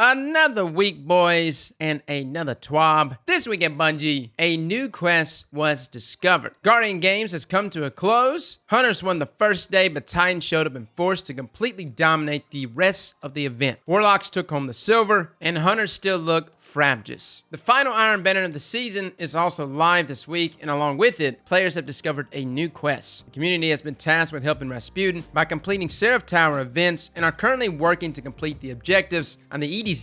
Another week, boys, and another TWAB. This week at Bungie, a new quest was discovered. Guardian Games has come to a close. Hunters won the first day, but Titans showed up in force to completely dominate the rest of the event. Warlocks took home the silver, and Hunters still look frabjous. The final Iron Banner of the season is also live this week, and along with it, players have discovered a new quest. The community has been tasked with helping Rasputin by completing Seraph Tower events and are currently working to complete the objectives on the EDZ,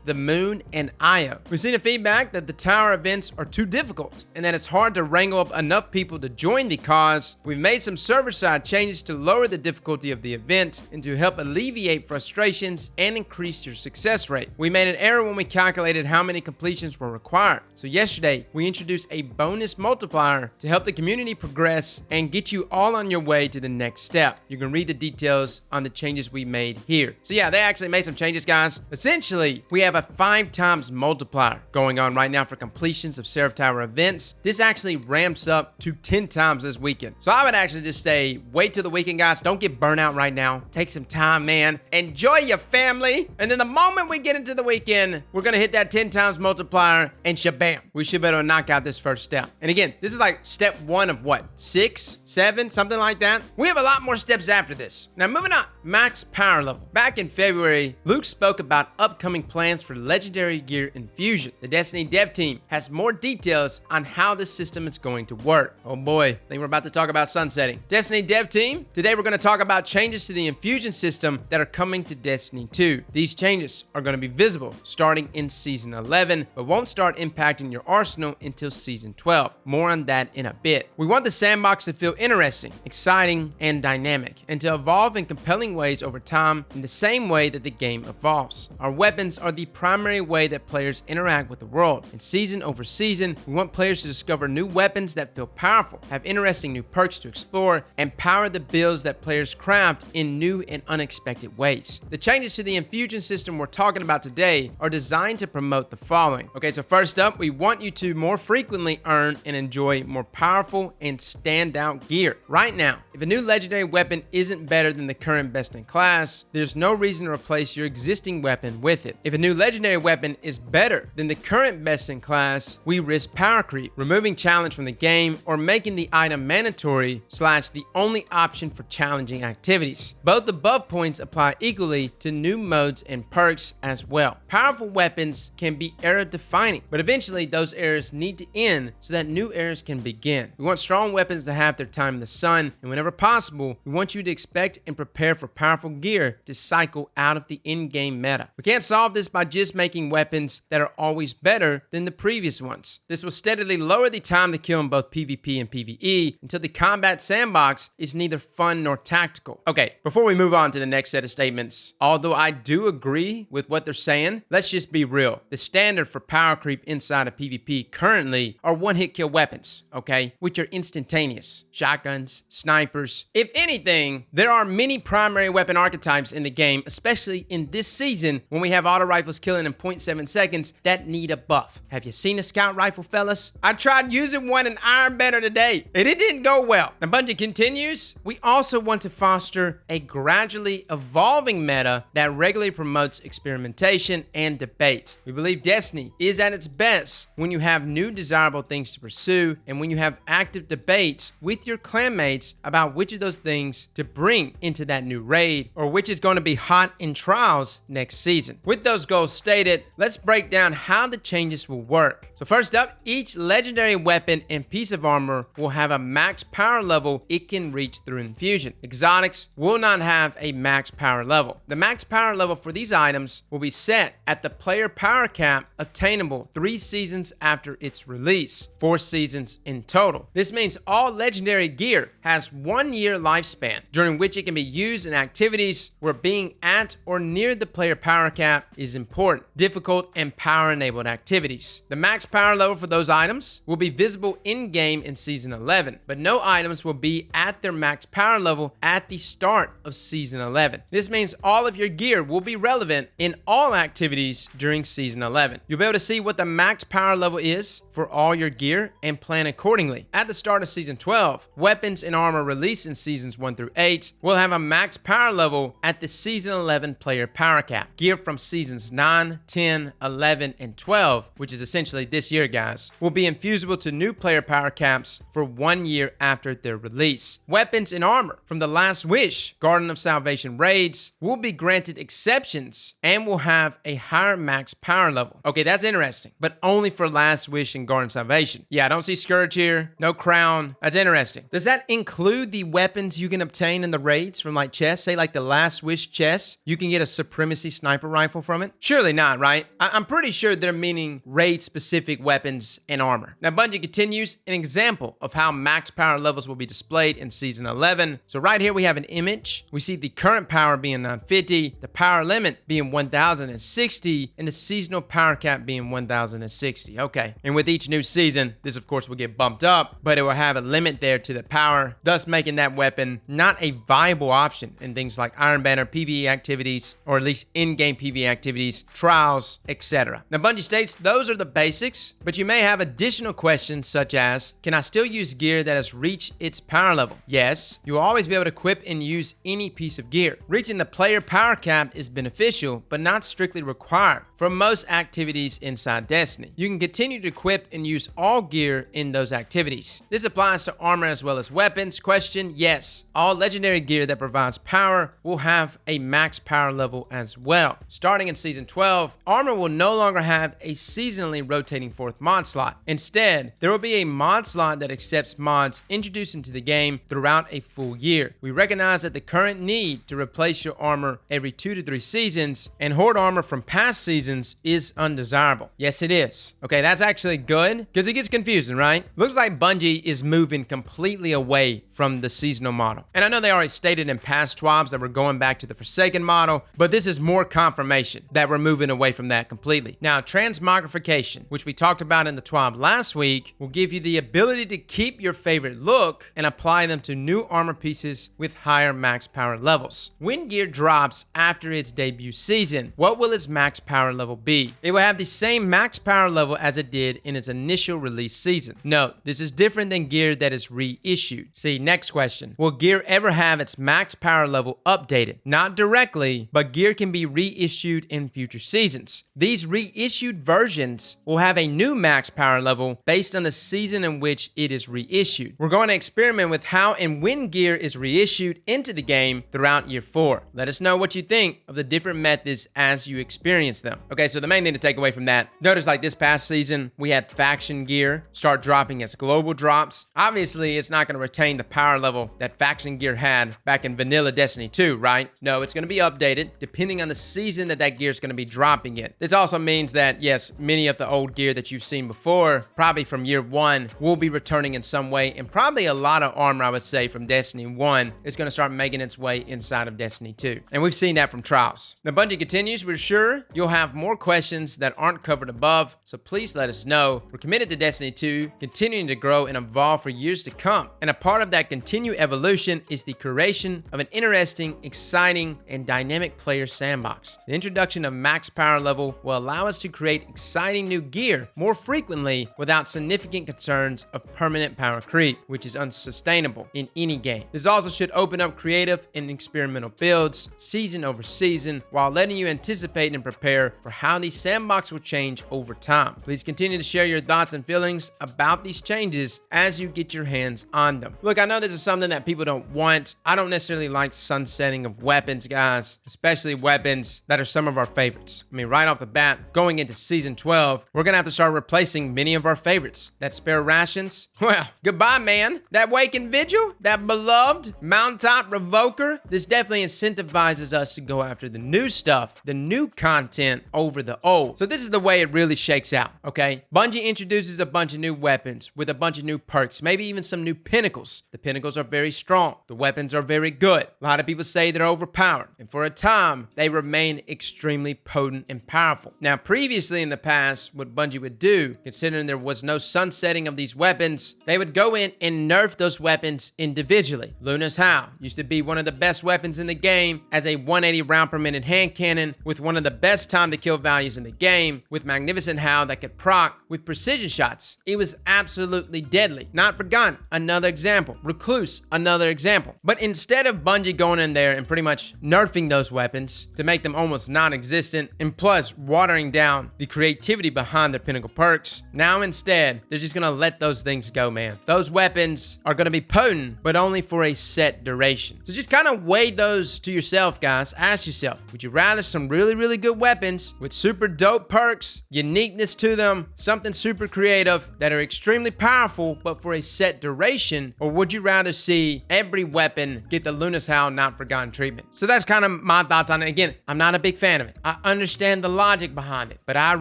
the Moon, and Io. We've seen the feedback that the tower events are too difficult and that it's hard to wrangle up enough people to join the cause. We've made some server-side changes to lower the difficulty of the event and to help alleviate frustrations and increase your success rate. We made an error when we calculated how many completions were required. So yesterday, we introduced a bonus multiplier to help the community progress and get you all on your way to the next step. You can read the details on the changes we made here. So yeah, they actually made some changes, guys. Essentially, we have a 5 times multiplier going on right now for completions of Seraph Tower events. This actually ramps up to 10 times this weekend. So I would actually just say, wait till the weekend, guys. Don't get burnt out right now. Take some time, man. Enjoy your family. And then the moment we get into the weekend, we're going to hit that 10 times multiplier and shabam. We should be able to knock out this first step. And again, this is like step 1 of what? 6, 7, something like that. We have a lot more steps after this. Now moving on, max power level. Back in February, Luke spoke about upcoming plans for legendary gear Infusion. The Destiny dev team has more details on how this system is going to work. Oh boy, I think we're about to talk about sunsetting. Destiny dev team, today we're going to talk about changes to the Infusion system that are coming to Destiny 2. These changes are going to be visible starting in Season 11, but won't start impacting your arsenal until Season 12. More on that in a bit. We want the sandbox to feel interesting, exciting, and dynamic, and to evolve in compelling ways over time in the same way that the game evolves. Our weapons are the primary way that players interact with the world. And season over season, we want players to discover new weapons that feel powerful, have interesting new perks to explore, and power the builds that players craft in new and unexpected ways. The changes to the Infusion system we're talking about today are designed to promote the following. Okay, so first up, we want you to more frequently earn and enjoy more powerful and standout gear. Right now, if a new legendary weapon isn't better than the current best in class, there's no reason to replace your existing weapon with it. If a new legendary weapon is better than the current best in class, we risk power creep, removing challenge from the game, or making the item mandatory / the only option for challenging activities. Both above points apply equally to new modes and perks as well. Powerful weapons can be era defining, but eventually those eras need to end so that new eras can begin. We want strong weapons to have their time in the sun, and whenever possible, we want you to expect and prepare for powerful gear to cycle out of the in-game meta. We can't solve this by just making weapons that are always better than the previous ones. This will steadily lower the time to kill in both PvP and PvE until the combat sandbox is neither fun nor tactical. Okay, before we move on to the next set of statements, although I do agree with what they're saying, let's just be real. The standard for power creep inside of PvP currently are one-hit kill weapons, okay, which are instantaneous. Shotguns, snipers. If anything, there are many primary weapon archetypes in the game, especially in this season when we have auto rifles killing in 0.7 seconds that need a buff. Have you seen a scout rifle, fellas? I tried using one in Iron Banner today, and it didn't go well. And Bungie continues, we also want to foster a gradually evolving meta that regularly promotes experimentation and debate. We believe Destiny is at its best when you have new desirable things to pursue and when you have active debates with your clanmates about which of those things to bring into that new raid or which is going to be hot in trials next season. With those goals stated, let's break down how the changes will work. So first up, each legendary weapon and piece of armor will have a max power level it can reach through Infusion. Exotics will not have a max power level. The max power level for these items will be set at the player power cap obtainable 3 seasons after its release, 4 seasons in total. This means all legendary gear has 1 year lifespan, during which it can be used in activities where being at or near the player power cap is important, difficult, and power-enabled activities. The max power level for those items will be visible in-game in Season 11, but no items will be at their max power level at the start of Season 11. This means all of your gear will be relevant in all activities during Season 11. You'll be able to see what the max power level is for all your gear and plan accordingly. At the start of Season 12, weapons and armor release released in seasons 1 through 8 will have a max power level at the season 11 player power cap. Gear from seasons 9, 10, 11, and 12, which is essentially this year, guys, will be infusible to new player power caps for 1 year after their release. Weapons and armor from the Last Wish Garden of Salvation raids will be granted exceptions and will have a higher max power level. Okay, that's interesting, but only for Last Wish and Garden of Salvation. Yeah, I don't see Scourge here, no crown. That's interesting. Does that include the weapons you can obtain in the raids from like chests? Say like the Last Wish chest, you can get a Supremacy sniper rifle from it? Surely not, right? I'm pretty sure they're meaning raid-specific weapons and armor. Now, Bungie continues an example of how max power levels will be displayed in Season 11. So right here, we have an image. We see the current power being 950, the power limit being 1060, and the seasonal power cap being 1060. Okay. And with each new season, this of course will get bumped up, but it will have a limit there to the power, thus making that weapon not a viable option in things like Iron Banner PvE activities, or at least in-game PvE activities, trials, etc. Now, Bungie states those are the basics, but you may have additional questions such as, can I still use gear that has reached its power level? Yes, you will always be able to equip and use any piece of gear. Reaching the player power cap is beneficial, but not strictly required for most activities inside Destiny. You can continue to equip and use all gear in those activities. This applies to armor as well as weapons. Question, yes, all legendary gear that provides power will have a max power level as well. Starting in Season 12, armor will no longer have a seasonally rotating 4th mod slot. Instead, there will be a mod slot that accepts mods introduced into the game throughout a full year. We recognize that the current need to replace your armor every 2 to 3 seasons and hoard armor from past seasons is undesirable. Yes, it is. Okay, that's actually good because it gets confusing, right? Looks like Bungie is moving completely away from the seasonal model. And I know they already stated in past TWABs that we're going back to the Forsaken model, but this is more confirmation that we're moving away from that completely. Now, transmogrification, which we talked about in the TWAB last week, will give you the ability to keep your favorite look and apply them to new armor pieces with higher max power levels. When gear drops after its debut season, what will its max power level be? It will have the same max power level as it did in its initial release season. Note, this is different than gear that is reissued. See, next question. Will gear ever have its max power level updated? Not directly, but gear can be reissued in future seasons. These reissued versions will have a new max power level based on the season in which it is reissued. We're going to experiment with how and when gear is reissued into the game throughout year 4. Let us know what you think of the different methods as you experience them. Okay, so the main thing to take away from that, notice like this past season, we had faction gear start dropping as global drops. Obviously, it's not going to retain the power level that faction gear had back in vanilla Destiny 2, right? No, it's going to be updated depending on the season that gear is going to be dropping in. This also means that, yes, many of the old gear that you've seen before, probably from year 1, will be returning in some way, and probably a lot of armor, I would say, from Destiny 1 is going to start making its way inside of Destiny 2. And we've seen that from trials. Now, Bungie continues, we're sure you'll have more questions that aren't covered above, so please let us know. We're committed to Destiny 2, continuing to grow and evolve for years to come. And a part of that continued evolution is the creation of an interesting, exciting, and dynamic player sandbox. The introduction of max power level will allow us to create exciting new gear more frequently without significant concerns of permanent power creep, which is unsustainable in any game. This also should open up creative and experimental builds season over season while letting you anticipate and prepare for how these sandbox will change over time. Please continue to share your thoughts and feelings about these changes as you get your hands on them. Look, I know this is something that people don't want. I don't necessarily like sunsetting of weapons, guys, especially weapons that are some of our favorites. I mean, right off the bat, going into Season 12, we're gonna have to start replacing many of our favorites. That spare rations, well, goodbye, man. That Waking Vigil, that beloved Mountaintop Revoker, this definitely incentivizes us to go after the new stuff, the new content over the old. So this is the way it really shakes out, okay? Bungie introduces a bunch of new weapons with a bunch of new perks, maybe even some new pinnacles. The pinnacles are very strong. The weapons are very good. A lot of people say they're overpowered, and for a time, they remain extremely potent and powerful. Now, previously in the past, what Bungie would do, considering there was no sunsetting of these weapons, they would go in and nerf those weapons individually. Luna's Howl used to be one of the best weapons in the game as a 180 round per minute hand cannon with one of the best time to kill values in the game, with Magnificent Howl that could proc with precision shots. It was absolutely deadly. Not forgotten. Another example, Recluse, another example. But instead of Bungie going in there and pretty much nerfing those weapons to make them almost non-existent, and plus watering down the creativity behind their pinnacle perks, now instead, they're just gonna let those things go, man. Those weapons are gonna be potent, but only for a set duration. So just kind of weigh those to yourself, guys. Ask yourself, would you rather some really, really good weapons with super dope perks, uniqueness to them, something super creative that are extremely powerful, but for a set duration, or would you rather see every weapon get the Luna's Howl Not Forgotten treatment? So that's kind of my thoughts on it. Again, I'm not a big fan of it. I understand the logic behind it, but I'd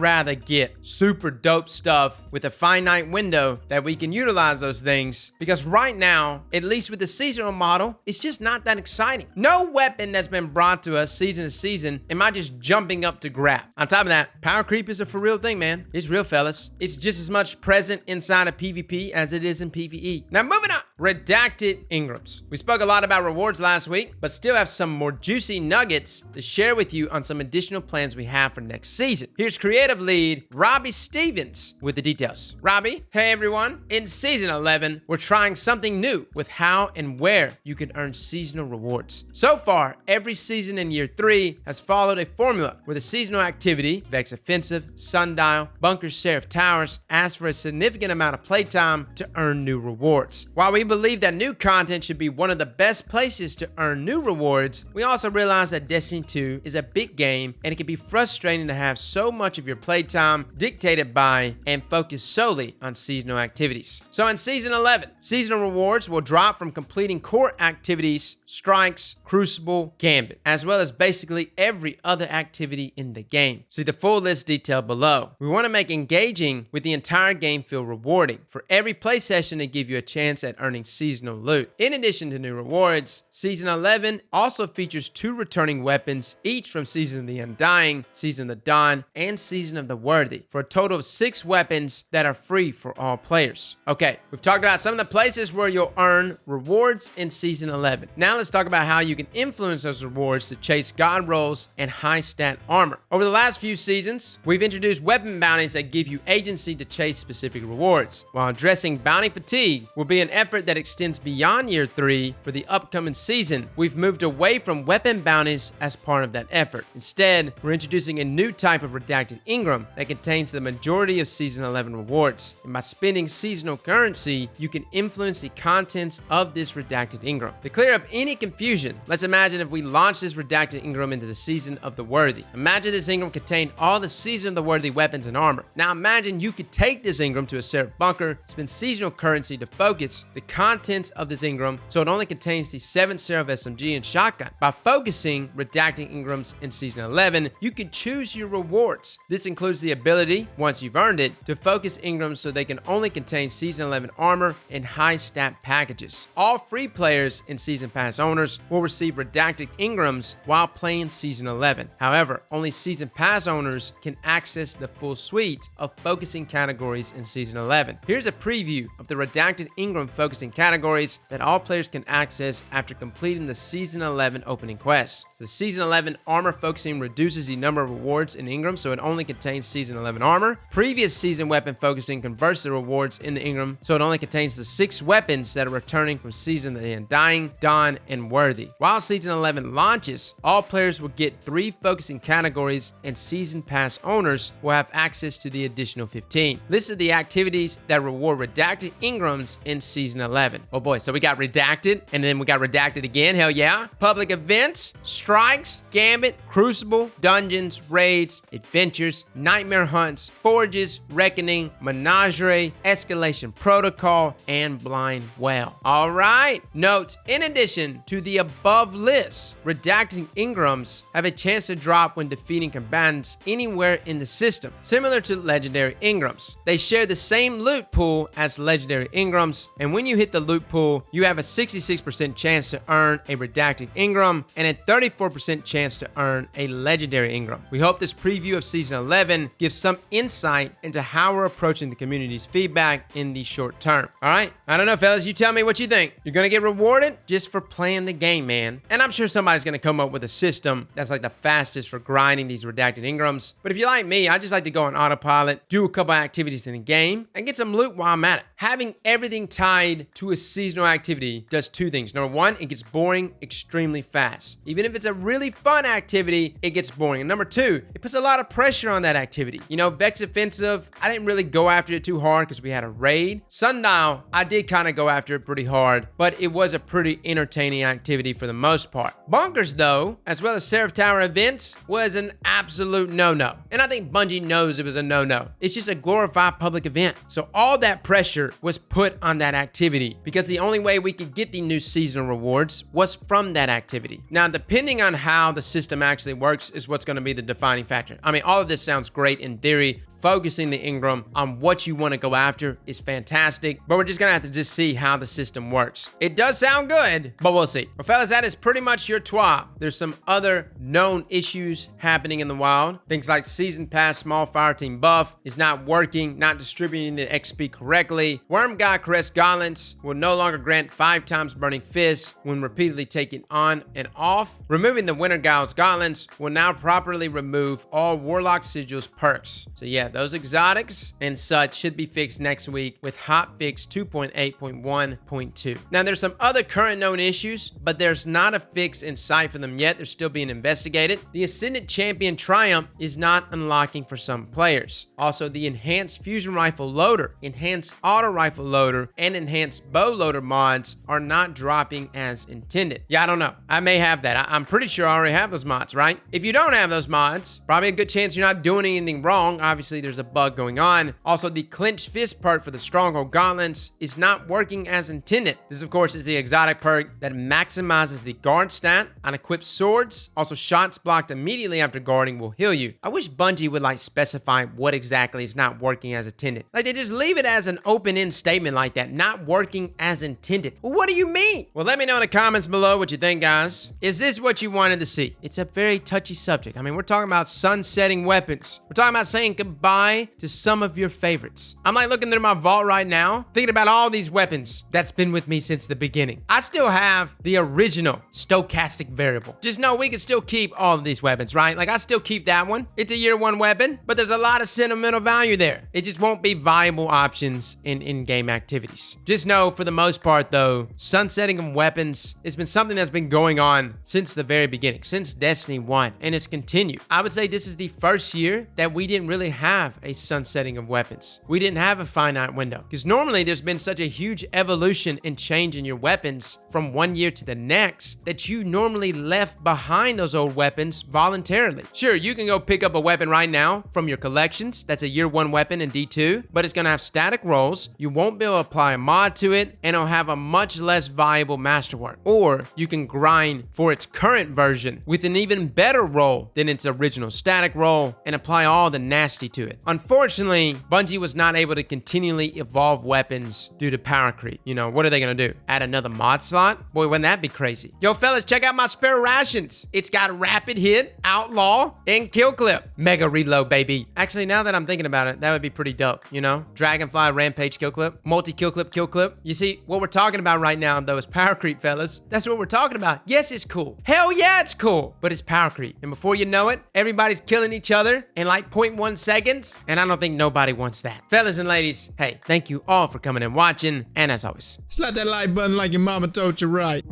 rather get super dope stuff with a finite window that we can utilize those things, because right now, at least with the seasonal model, it's just not that exciting. No weapon that's been brought to us season to season am I just jumping up to grab. On top of that, power creep is a for real thing, man. It's real, fellas. It's just as much present inside of PvP as it is in PvE. Now moving on, Redacted Engrams. We spoke a lot about rewards last week, but still have some more juicy nuggets to share with you on some additional plans we have for next season. Here's creative lead Robbie Stevens with the details. Robbie, hey everyone. In season 11, we're trying something new with how and where you can earn seasonal rewards. So far, every season in year 3 has followed a formula where the seasonal activity, Vex Offensive, Sundial, Bunker Seraph Towers, asks for a significant amount of playtime to earn new rewards. While we believe that new content should be one of the best places to earn new rewards, we also realize that Destiny 2 is a big game and it can be frustrating to have so much of your playtime dictated by and focused solely on seasonal activities. So in season 11, seasonal rewards will drop from completing core activities, strikes, Crucible, Gambit, as well as basically every other activity in the game. See the full list detailed below. We want to make engaging with the entire game feel rewarding. For every play session to give you a chance at earning seasonal loot. In addition to new rewards, season 11 also features 2 returning weapons, each from Season of the Undying, Season of the Dawn, and Season of the Worthy, for a total of 6 weapons that are free for all players. Okay, we've talked about some of the places where you'll earn rewards in season 11. Now let's talk about how you can influence those rewards to chase god rolls and high stat armor. Over the last few seasons, we've introduced weapon bounties that give you agency to chase specific rewards. While addressing bounty fatigue will be an effort that extends beyond year 3 for the upcoming season, we've moved away from weapon bounties as part of that effort. Instead, we're introducing a new type of redacted engram that contains the majority of season 11 rewards. And by spending seasonal currency, you can influence the contents of this redacted engram. To clear up any confusion, let's imagine if we launch this redacted engram into the Season of the Worthy. Imagine this engram contained all the Season of the Worthy weapons and armor. Now imagine you could take this engram to a Seraph bunker, spend seasonal currency to focus the contents of this engram so it only contains the 7 Seraph SMG and shotgun. By focusing redacting engrams in season 11, you can choose your rewards. This includes the ability, once you've earned it, to focus engrams so they can only contain season 11 armor and high stat packages. All free players and season pass owners will receive redacted engrams while playing season 11. However, only season pass owners can access the full suite of focusing categories in season 11. Here's a preview of the redacted engram focusing categories that all players can access after completing the season 11 opening quest. So the season 11 armor focusing reduces the number of rewards in engram so it only contains season 11 armor. Previous season weapon focusing converts the rewards in the engram so it only contains the 6 weapons that are returning from Season of the Undying, Dawn, and Worthy. While season 11 launches, all players will get 3 focusing categories and season pass owners will have access to the additional 15. List of the activities that reward redacted engrams in season 11. Oh boy, so we got redacted and then we got redacted again, hell yeah. Public events, strikes, Gambit, Crucible, dungeons, raids, adventures, nightmare hunts, forges, reckoning, menagerie, escalation protocol, and blind well. All right, notes, in addition to the above list, redacting engrams have a chance to drop when defeating combatants anywhere in the system, similar to legendary engrams. They share the same loot pool as legendary engrams, and when you hit the loot pool, you have a 66% chance to earn a redacted engram and a 34% chance to earn a legendary engram. We hope this preview of season 11 gives some insight into how we're approaching the community's feedback in the short term. All right, I don't know, fellas, you tell me what you think. You're gonna get rewarded just for playing the game, man. And I'm sure somebody's gonna come up with a system that's like the fastest for grinding these redacted engrams. But if you're like me, I just like to go on autopilot, do a couple activities in the game, and get some loot while I'm at it. Having everything tied tied to a seasonal activity does two things. Number one, it gets boring extremely fast. Even if it's a really fun activity, it gets boring. And number two, it puts a lot of pressure on that activity. You know, Vex Offensive, I didn't really go after it too hard because we had a raid. Sundial, I did kind of go after it pretty hard, but it was a pretty entertaining activity for the most part. Bonkers, though, as well as Seraph Tower events, was an absolute no-no. And I think Bungie knows it was a no-no. It's just a glorified public event. So all that pressure was put on that activity because the only way we could get the new seasonal rewards was from that activity. Now, depending on how the system actually works is what's going to be the defining factor. I mean, all of this sounds great in theory. Focusing the engram on what you want to go after is fantastic, but we're just gonna have to just see how the system works. It does sound good, but we'll see. Well, fellas, that is pretty much your TWAB. There's some other known issues happening in the wild. Things like Season Pass Small Fire Team buff is not working, not distributing the XP correctly. Worm God Caress Gauntlets will no longer grant 5 times Burning Fist when repeatedly taken on and off. Removing the Winter Gauntlets Gauntlets will now properly remove all Warlock Sigils perks. So yeah, those exotics and such should be fixed next week with hotfix 2.8.1.2. Now, there's some other current known issues, but there's not a fix in sight for them yet. They're still being investigated. The Ascendant Champion Triumph is not unlocking for some players. Also, the Enhanced Fusion Rifle Loader, Enhanced Auto Rifle Loader, and Enhanced Bow Loader mods are not dropping as intended. Yeah, I don't know. I may have that. I'm pretty sure I already have those mods, right? If you don't have those mods, probably a good chance you're not doing anything wrong. Obviously, there's a bug going on. Also, the Clenched Fist perk for the Stronghold Gauntlets is not working as intended. This, of course, is the exotic perk that maximizes the guard stat on equipped swords. Also, shots blocked immediately after guarding will heal you. I wish Bungie would specify what exactly is not working as intended. They just leave it as an open-end statement like that, not working as intended. Well, what do you mean? Well, let me know in the comments below what you think, guys. Is this what you wanted to see? It's a very touchy subject. I mean, we're talking about sunsetting weapons. We're talking about saying goodbye to some of your favorites. I'm looking through my vault right now, thinking about all these weapons that's been with me since the beginning. I still have the original stochastic variable. Just know we can still keep all of these weapons, right? I still keep that one. It's a year 1 weapon, but there's a lot of sentimental value there. It just won't be viable options in in-game activities. Just know, for the most part though, sunsetting of weapons has been something that's been going on since the very beginning, since Destiny 1, and it's continued. I would say this is the first year that we didn't really have a sunsetting of weapons. We didn't have a finite window because normally there's been such a huge evolution and change in your weapons from one year to the next that you normally left behind those old weapons voluntarily. Sure, you can go pick up a weapon right now from your collections that's a year 1 weapon in D2, but it's going to have static rolls. You won't be able to apply a mod to it, and it'll have a much less viable masterwork. Or you can grind for its current version with an even better roll than its original static roll and apply all the nasty to it. Unfortunately, Bungie was not able to continually evolve weapons due to power creep. You know, what are they gonna do? Add another mod slot? Boy, wouldn't that be crazy? Yo, fellas, check out my spare rations. It's got rapid hit, outlaw, and kill clip. Mega reload, baby. Actually, now that I'm thinking about it, that would be pretty dope, you know? Dragonfly, rampage, kill clip, multi kill clip, kill clip. You see, what we're talking about right now, though, is power creep, fellas. That's what we're talking about. Yes, it's cool. Hell yeah, it's cool. But it's power creep. And before you know it, everybody's killing each other in 0.1 seconds. And I don't think nobody wants that. Fellas and ladies, hey, thank you all for coming and watching. And as always, slap that like button like your mama told you right.